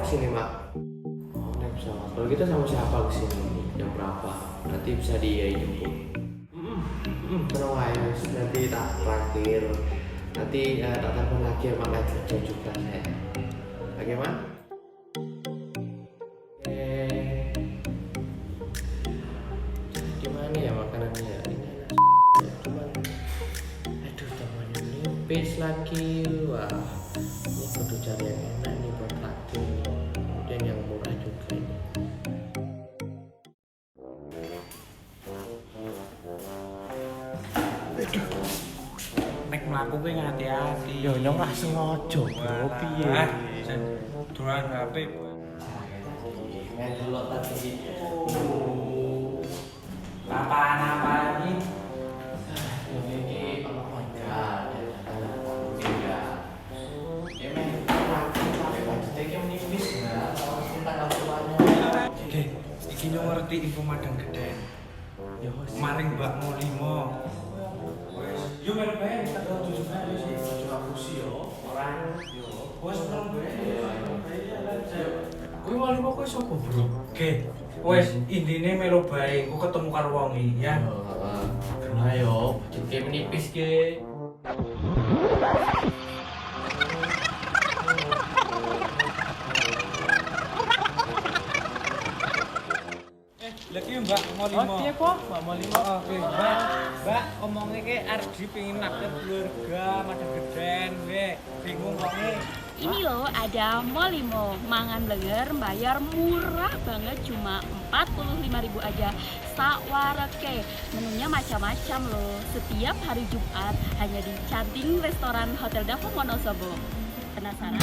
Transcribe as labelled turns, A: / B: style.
A: kesini, Mak? Oh, naik pesawat. Kalau kita sama siapa kesini? Jam berapa? Nanti bisa dijemput. Tenang aja, nanti tak traktir. Nanti tak telepon lagi sama Mak kerja juga saya. Bagaimana? Gimana ya makanannya? Ini enak cuman, aduh temannya nipis lagi. Wah, ini kudu cari yang enak nih buat traktir. Kemudian yang murah juga ini.
B: Nek mlaku kuwi ngati-ati.
A: Yo nyong lah sengaja, bro. Piye?
B: Duran HP.
A: Ngelok tadi.
B: Apa ini?
A: Ini oh my god. Enggak. Ya men, tapi budgetnya kayak menipis enggak? Kalau kita enggak tuanya.
B: Oke, iki yo ngerti info madang gede.
A: Ya
B: Maring Mbak Mo 5. Wes, yo melu bae tak tujuh kali sih.
A: cuma kursi yo. Orang yo.
B: Wes nang bae.
A: Kuwi wali kok sapa, bro?
B: Oke, wes intine melu bae, ku ketemu karo wong iki ya.
A: Ayo, budgetnya menipis ke.
B: Lagi Mbak Mo 5.
C: Oh, piye po? Mbak mau lima.
B: Oke, Mbak omongnya ke Ardi pengen naktir keluarga, madang geden, we bingung kok nih.
D: Ini loh ada Molimo, mangan blenger, bayar murah banget cuma 45.000 aja. Sawareke, menunya macam-macam loh. Setiap hari Jumat hanya di Canting Restoran Hotel Davo Wonosobo. Penasaran?